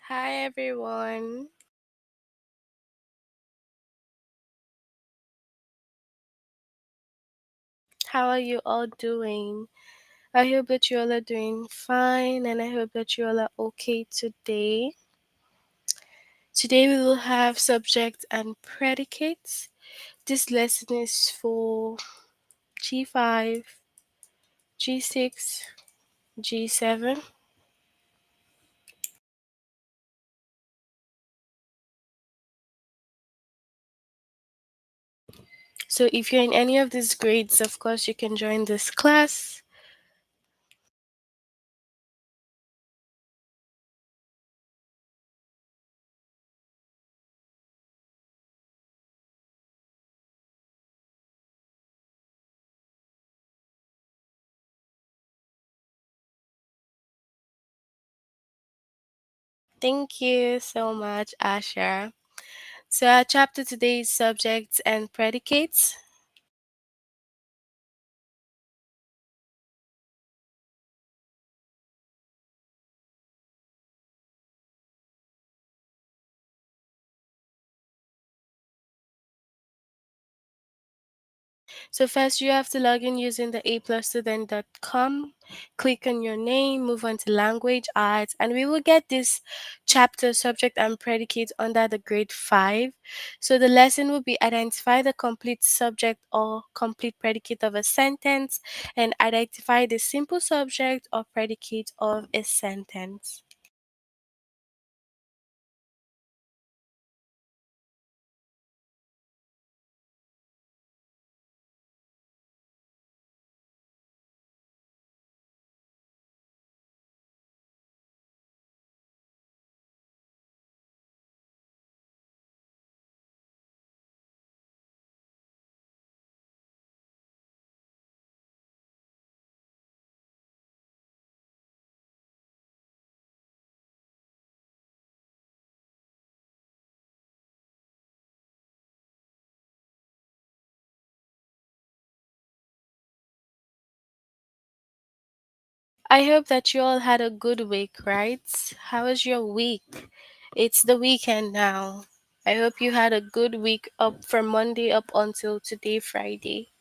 Hi everyone. How are you all doing? I hope that you all are doing fine and I hope that you all are okay today. Today we will have subject and predicates. This lesson is for G5, G6, G7. So if you're in any of these grades, of course you can join this class. Thank you so much, Asha. So our chapter today is subjects and predicates. So first you have to log in using the aplusstudent.com. Click on your name, move on to language arts, and we will get this chapter subject and predicate under the grade 5. So the lesson will be identify the complete subject or complete predicate of a sentence and identify the simple subject or predicate of a sentence. I hope that you all had a good week, right? How was your week? It's the weekend now. I hope you had a good week up from Monday up until today, Friday.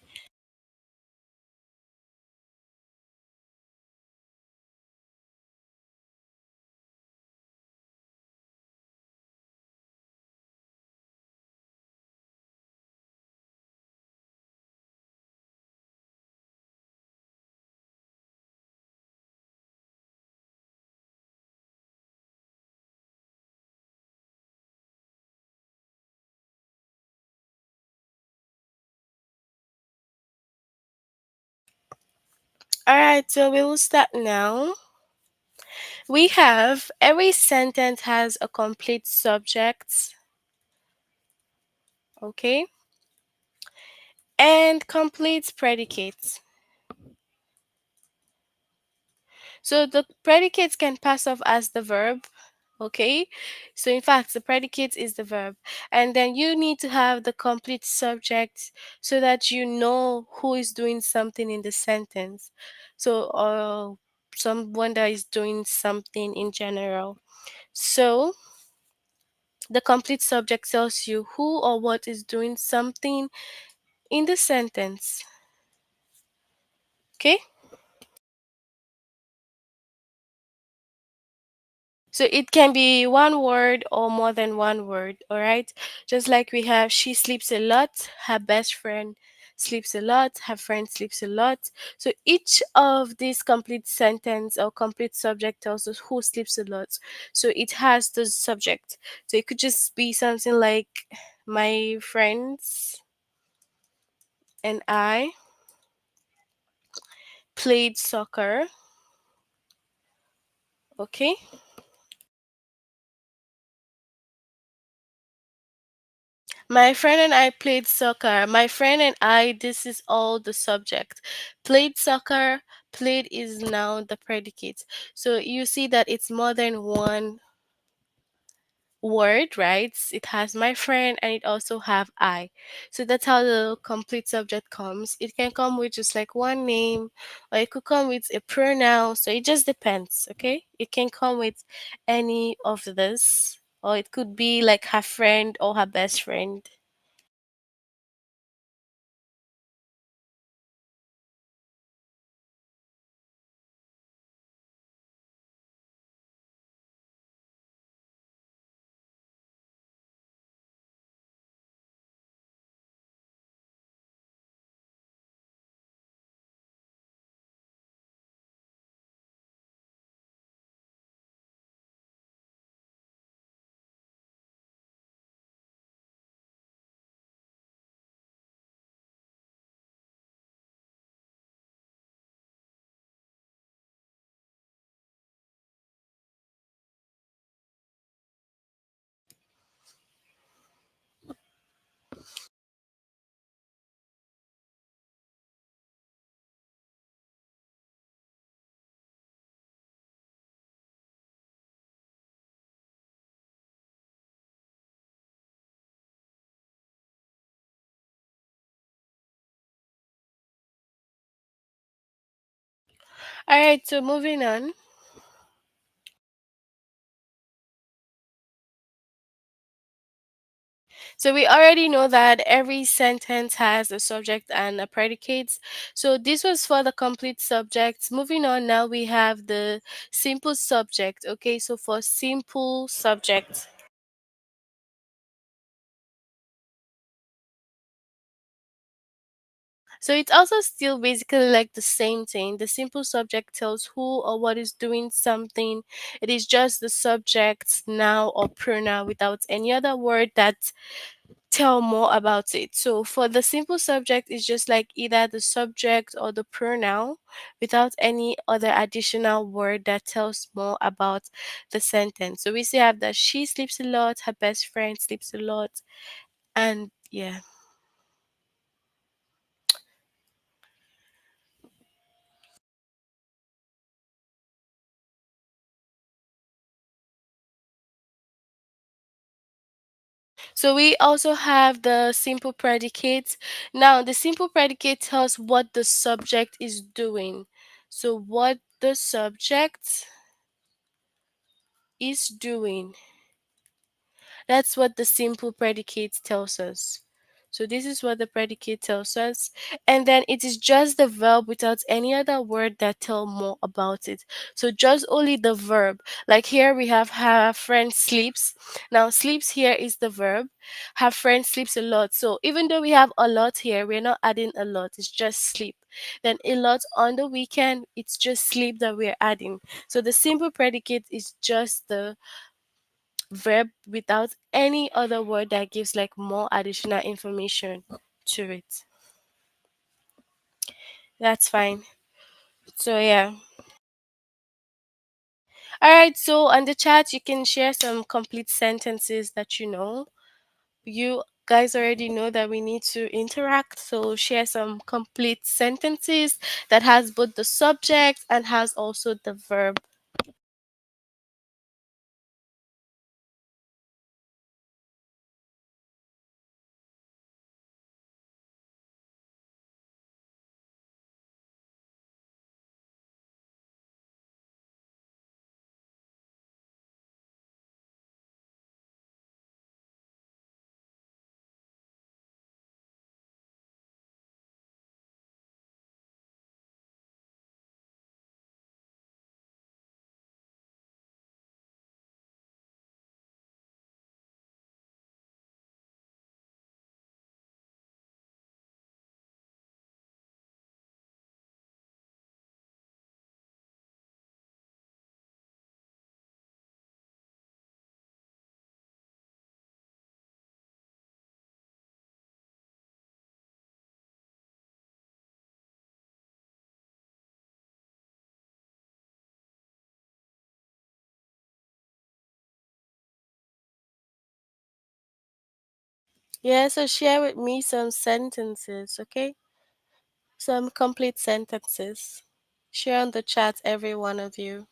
Alright, so we will start now. We have every sentence has a complete subject, okay, and complete predicates. So the predicates can pass off as the verb. Okay, so in fact, the predicate is the verb, and then you need to have the complete subject so that you know who is doing something in the sentence. So, someone that is doing something in general. So, the complete subject tells you who or what is doing something in the sentence. Okay. So it can be one word or more than one word, all right? Just like we have she sleeps a lot, her best friend sleeps a lot, her friend sleeps a lot. So each of these complete sentence or complete subject tells us who sleeps a lot. So it has the subject. So it could just be something like my friends and I played soccer, okay? My friend and I played soccer. My friend and I, this is all the subject. Played soccer, played is now the predicate. So you see that it's more than word, right? It has my friend and it also have I. So that's how the complete subject comes. It can come with just like one name, or it could come with a pronoun. So it just depends, okay? It can come with any of this, or it could be like her friend or her best friend. All right, so moving on. So we already know that every sentence has a subject and a predicate. So this was for the complete subject. Moving on now, we have the simple subject. Okay, so for simple subject. So it's also still basically like the same thing. The simple subject tells who or what is doing something. It is just the subject, noun or pronoun without any other word that tell more about it. So for the simple subject, it's just like either the subject or the pronoun without any other additional word that tells more about the sentence. So we still have that she sleeps a lot, her best friend sleeps a lot, and yeah. So we also have the simple predicate. Now the simple predicate tells what the subject is doing. So what the subject is doing. That's what the simple predicate tells us. So this is what the predicate tells us. And then it is just the verb without any other word that tell more about it. So just only the verb. Like here we have her friend sleeps. Now sleeps here is the verb. Her friend sleeps a lot. So even though we have a lot here, we're not adding a lot. It's just sleep. Then a lot on the weekend, it's just sleep that we're adding. So the simple predicate is just the verb without any other word that gives like more additional information to it. That's fine. So yeah. All right, so on the chat you can share some complete sentences that you know. You guys already know that we need to interact, so share some complete sentences that has both the subject and has also the verb. Yeah, so share with me some sentences, okay? Some complete sentences. Share on the chat, every one of you.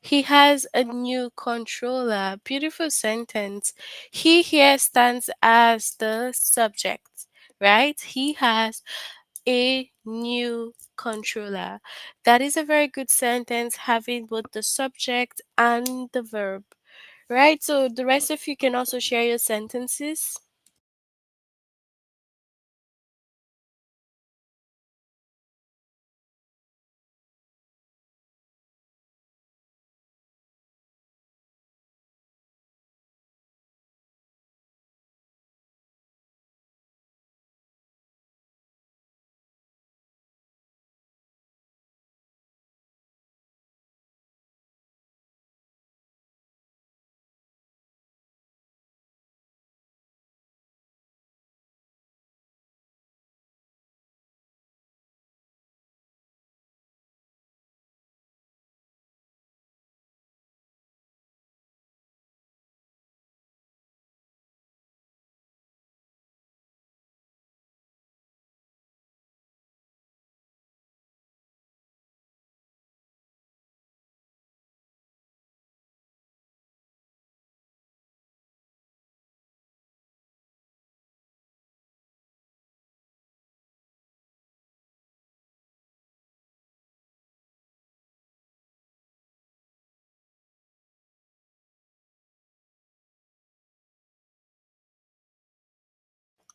He has a new controller. Beautiful sentence. He here stands as the subject, right? He has a new controller. That is a very good sentence, having both the subject and the verb, right? So the rest of you can also share your sentences.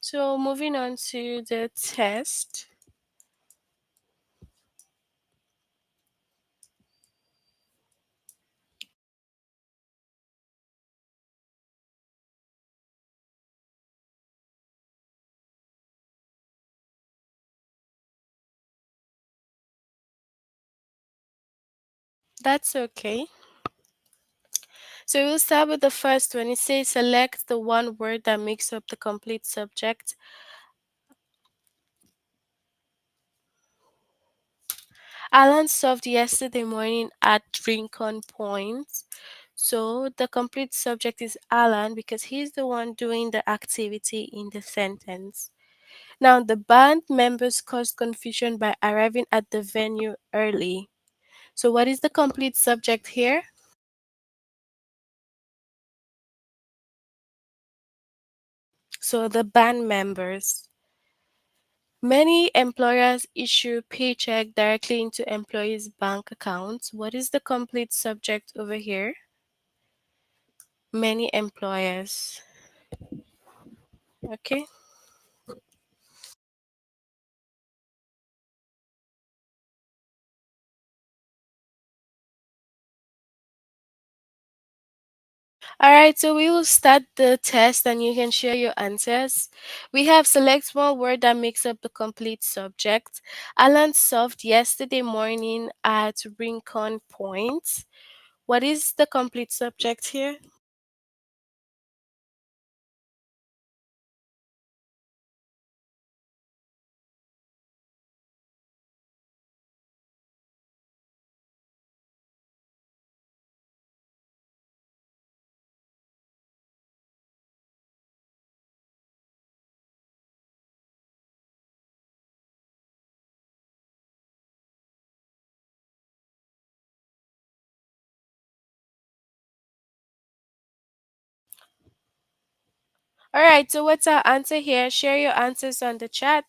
So moving on to the test. That's okay. So we'll start with the first one. It says select the one word that makes up the complete subject. Alan served yesterday morning at Rincon Point. So the complete subject is Alan because he's the one doing the activity in the sentence. Now, the band members caused confusion by arriving at the venue early. So, what is the complete subject here? So, the band members. Many employers issue paycheck directly into employees' bank accounts. What is the complete subject over here? Many employers. Okay. All right, so we will start the test and you can share your answers. We have select one word that makes up the complete subject. Alan served yesterday morning at Rincon Point. What is the complete subject here? All right, so what's our answer here? Share your answers on the chat.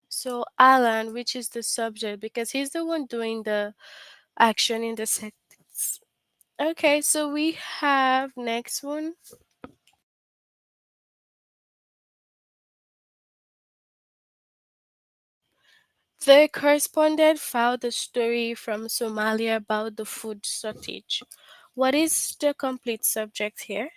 So Alan, which is the subject, because he's the one doing the action in the sentence. Okay, so we have next one. The correspondent filed a story from Somalia about the food shortage. What is the complete subject here?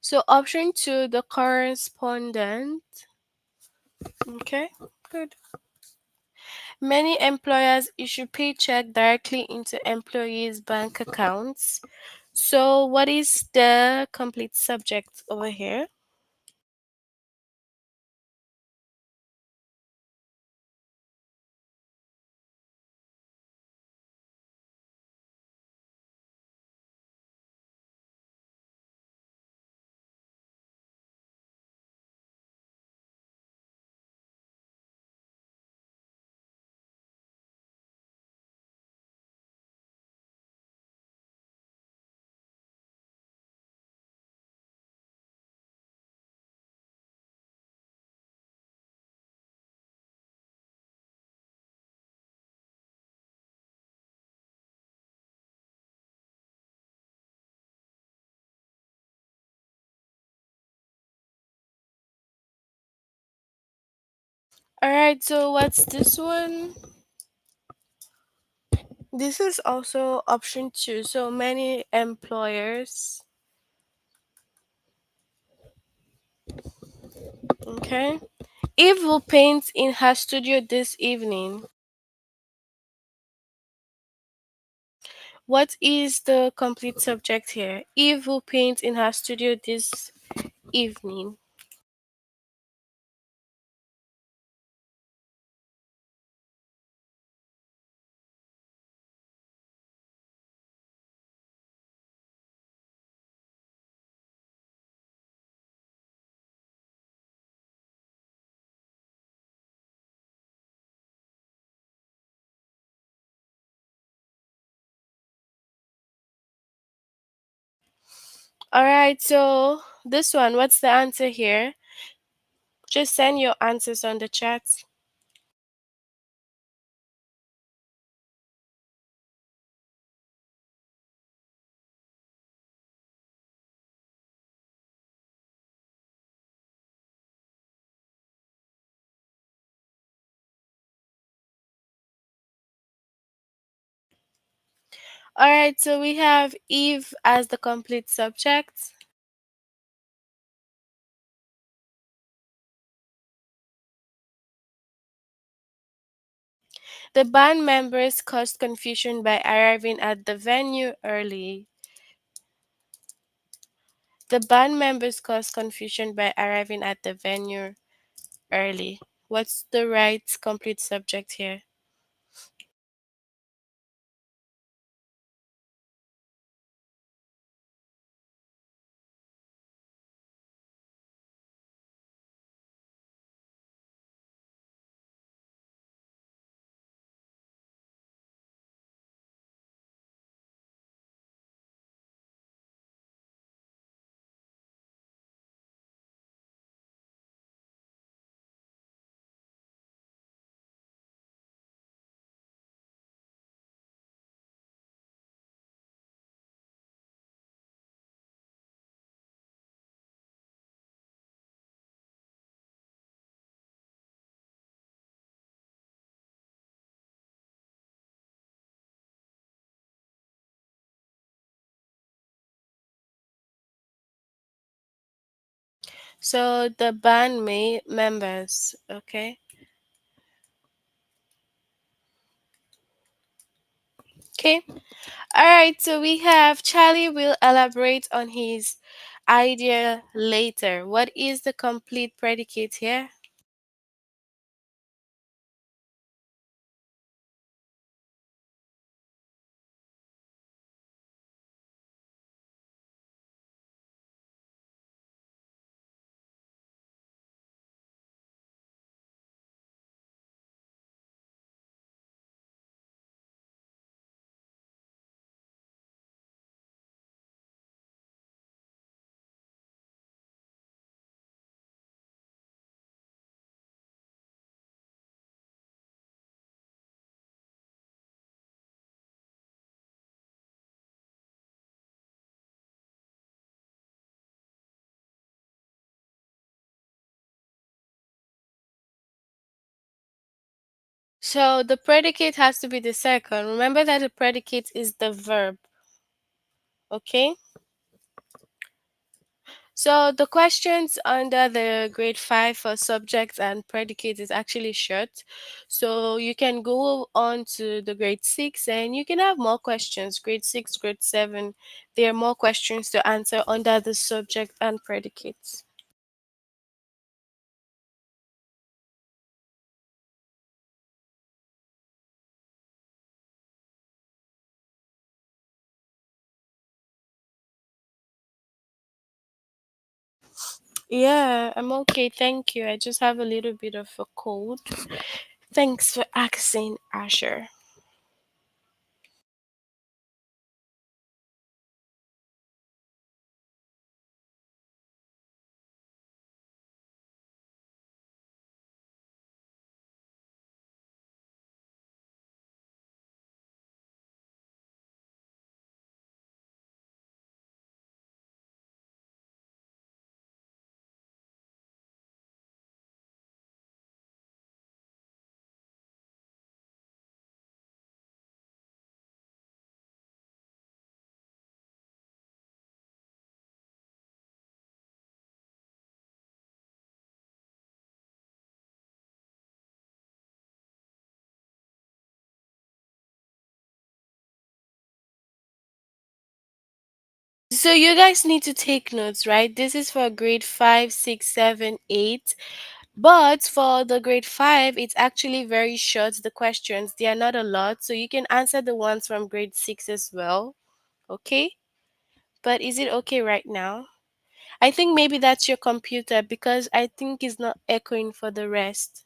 So option two, the correspondent. Okay, good. Many employers issue paycheck directly into employees' bank accounts. So what is the complete subject over here? All right, so what's this one? This is also option two. So many employers. Okay. Eve will paint in her studio this evening. What is the complete subject here? Eve will paint in her studio this evening. All right, so this one, what's the answer here? Just send your answers on the chat. All right, so we have Eve as the complete subject. The band members caused confusion by arriving at the venue early. The band members caused confusion by arriving at the venue early. What's the right complete subject here? So the band members, okay? Okay. All right, so we have Charlie will elaborate on his idea later. What is the complete predicate here? So the predicate has to be the second. Remember that the predicate is the verb, okay? So the questions under the grade 5 for subjects and predicates is actually short. So you can go on to the grade 6 and you can have more questions. Grade 6, grade 7, there are more questions to answer under the subject and predicates. Yeah, I'm okay. Thank you. I just have a little bit of a cold. Thanks for asking, Asher. So you guys need to take notes, right? This is for grade 5, 6, 7, 8. But for the grade 5, it's actually very short. The questions, they are not a lot. So you can answer the ones from grade 6 as well. Okay? But is it okay right now? I think maybe that's your computer because I think it's not echoing for the rest.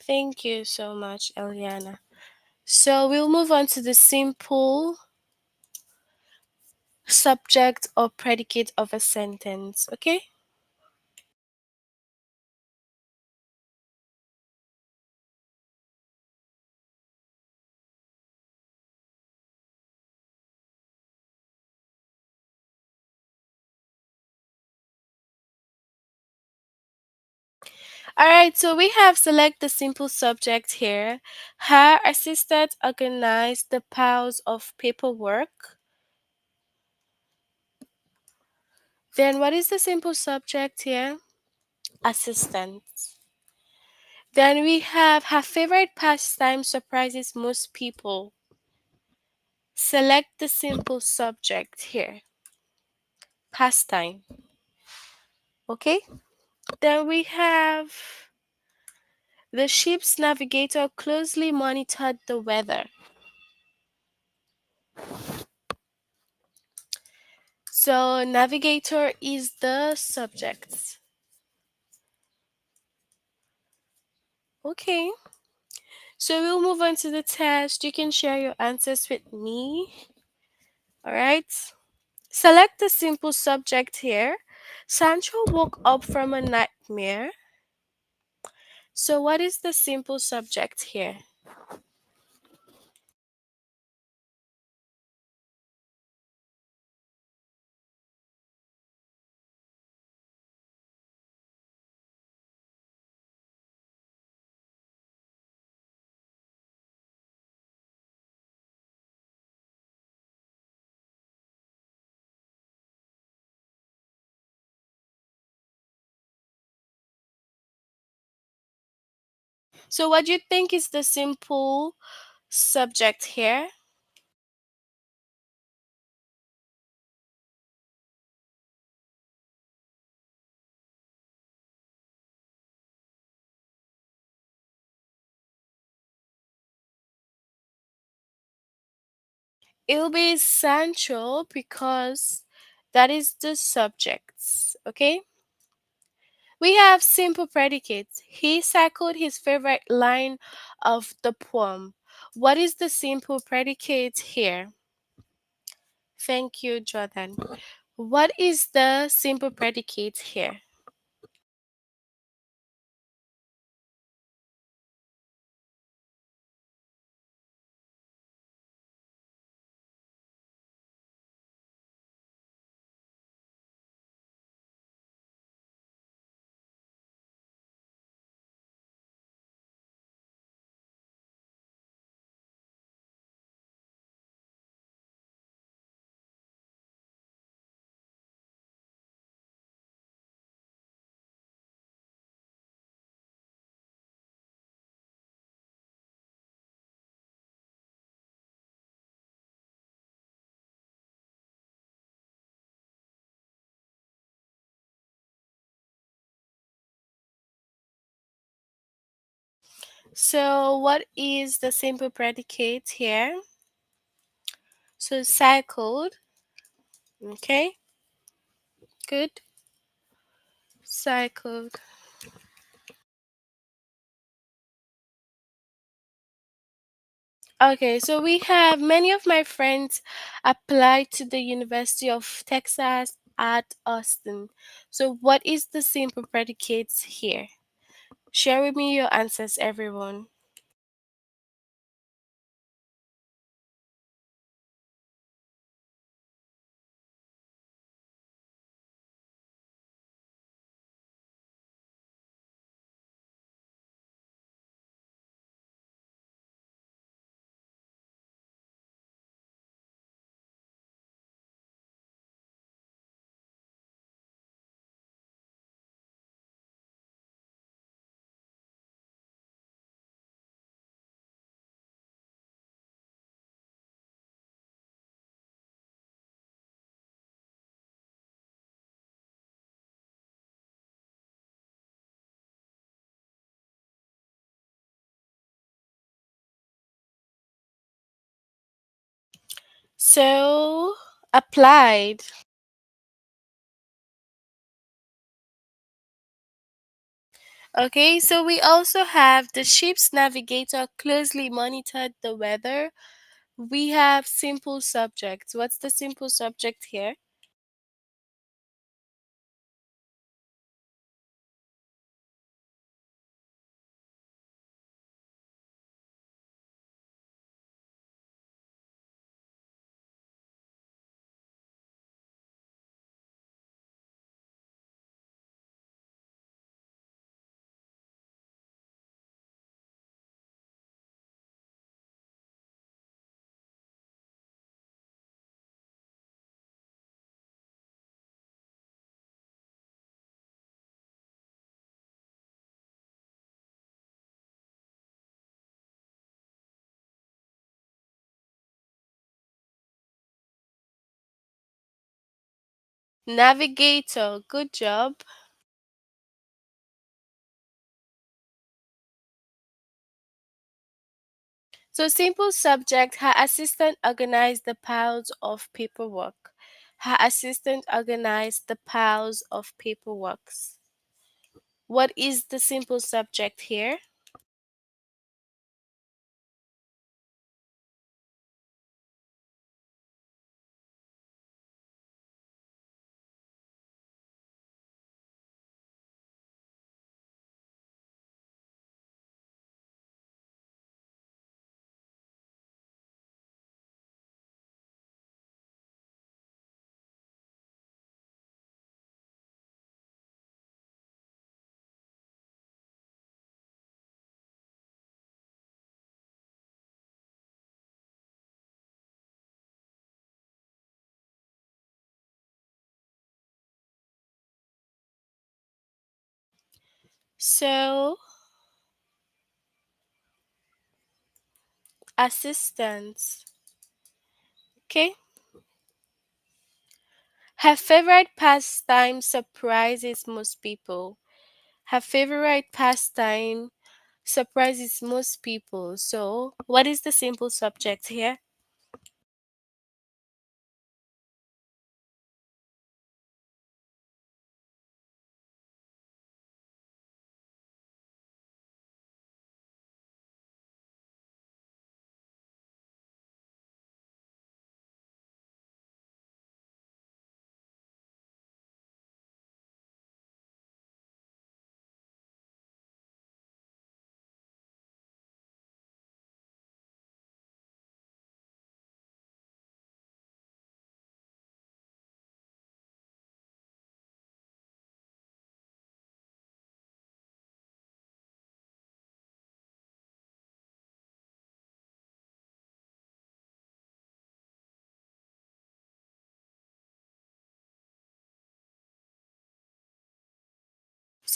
Thank you so much, Eliana. So we'll move on to the simple subject or predicate of a sentence. Okay? All right, so we have select the simple subject here. Her assistant organized the piles of paperwork. Then what is the simple subject here? Assistant. Then we have her favorite pastime surprises most people. Select the simple subject here. Pastime. Okay? Then we have the ship's navigator closely monitored the weather. So navigator is the subject. Okay. So we'll move on to the test. You can share your answers with me. All right. Select the simple subject here. Sancho woke up from a nightmare. So what is the simple subject here? So what do you think is the simple subject here? It will be Sancho because that is the subject. Okay? We have simple predicates. He circled his favorite line of the poem. What is the simple predicate here? Thank you, Jordan. What is the simple predicate here? So, what is the simple predicate here? So, cycled. Okay, good. Cycled. Okay, so we have many of my friends applied to the University of Texas at Austin. So, what is the simple predicates here? Share with me your answers, everyone. So, applied. Okay, so we also have the ship's navigator closely monitored the weather. We have simple subjects. What's the simple subject here? Navigator. Good job. So, simple subject, her assistant organized the piles of paperwork. Her assistant organized the piles of paperwork. What is the simple subject here? So, assistants. Okay. Her favorite pastime surprises most people. Her favorite pastime surprises most people. So, what is the simple subject here?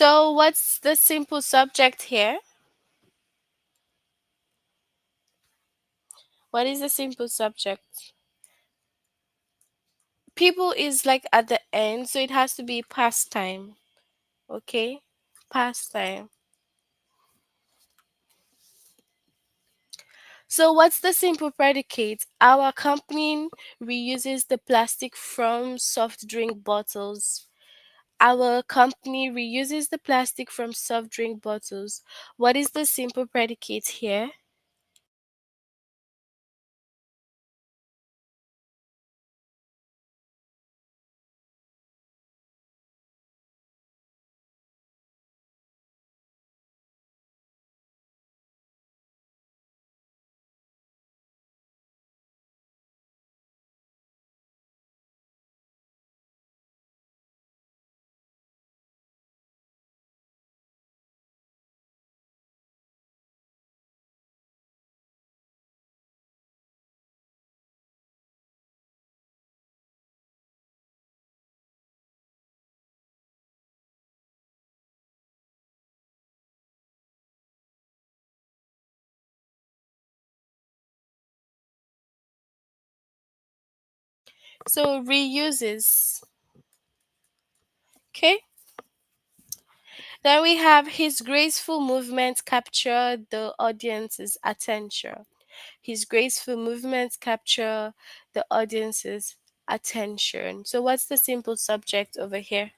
So what's the simple subject here? What is the simple subject? People is like at the end, so it has to be past time. Okay? Past time. So what's the simple predicate? Our company reuses the plastic from soft drink bottles. Our company reuses the plastic from soft drink bottles. What is the simple predicate here? So reuses. Okay? Then we have his graceful movements capture the audience's attention. His graceful movements capture the audience's attention. So what's the simple subject over here?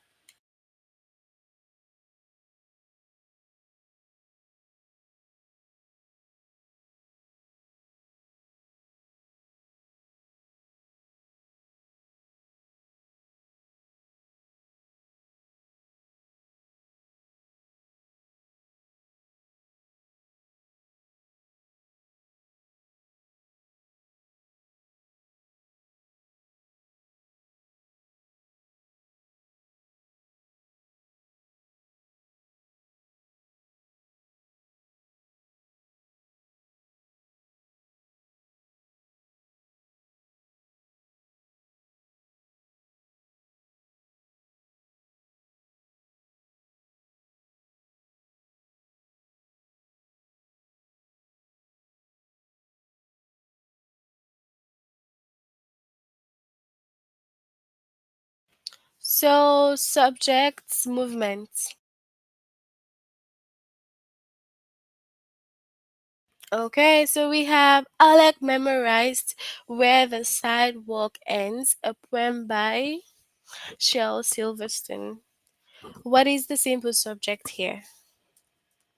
So subjects movements. Okay, so we have Alec memorized Where the Sidewalk Ends, a poem by Shel Silverstein. What is the simple subject here?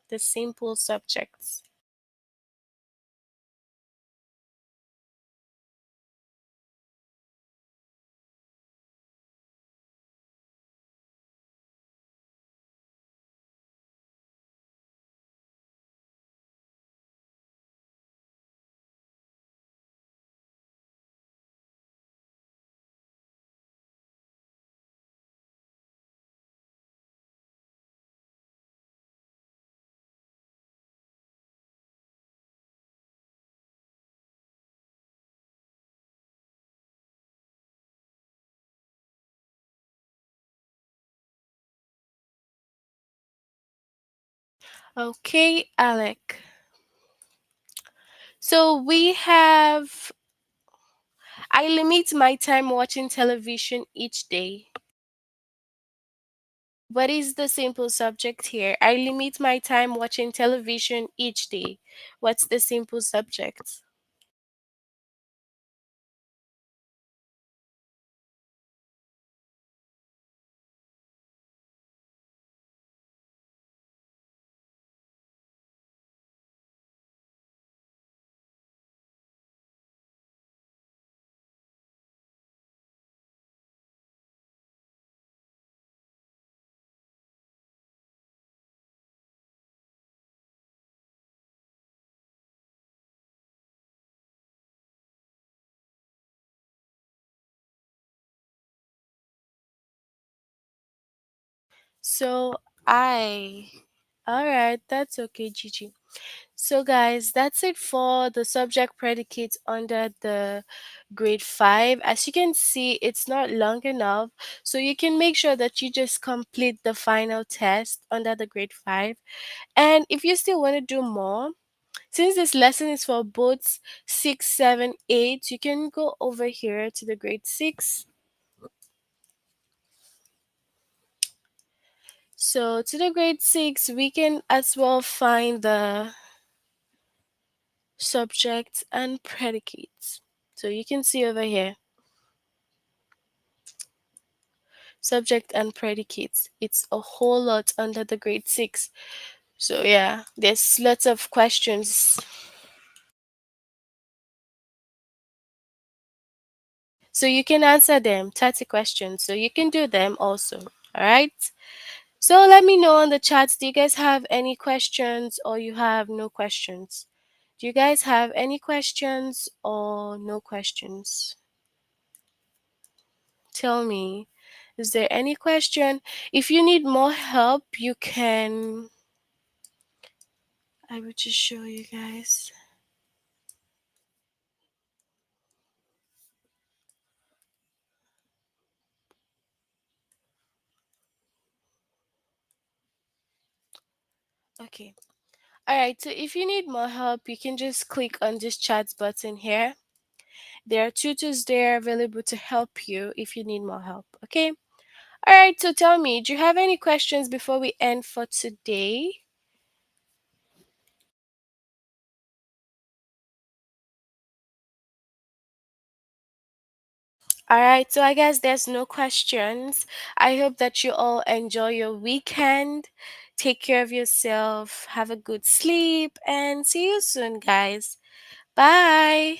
The simple subjects. Okay, Alec. So we have I limit my time watching television each day. What is the simple subject here? I limit my time watching television each day. What's the simple subject? So I All right, that's okay, Gigi. So, guys, that's it for the subject predicates under the grade 5. As you can see, it's not long enough. So, you can make sure that you just complete the final test under the grade 5. And if you still want to do more, since this lesson is for both 6, 7, 8, you can go over here to the grade 6. So, to the grade 6, we can as well find the subjects and predicates. So, you can see over here subject and predicates. It's a whole lot under the grade 6. So yeah, there's lots of questions. So you can answer them, 30 questions. So you can do them also. All right. So let me know on the chats. Do you guys have any questions or you have no questions? Do you guys have any questions or no questions? Tell me. Is there any question? If you need more help, you can. I will just show you guys. Okay. All right, so if you need more help, you can just click on this chat button here. There are tutors there available to help you if you need more help. Okay. All right, so tell me, do you have any questions before we end for today? All right, so I guess there's no questions. I hope that you all enjoy your weekend. Take care of yourself, have a good sleep, and see you soon, guys. Bye.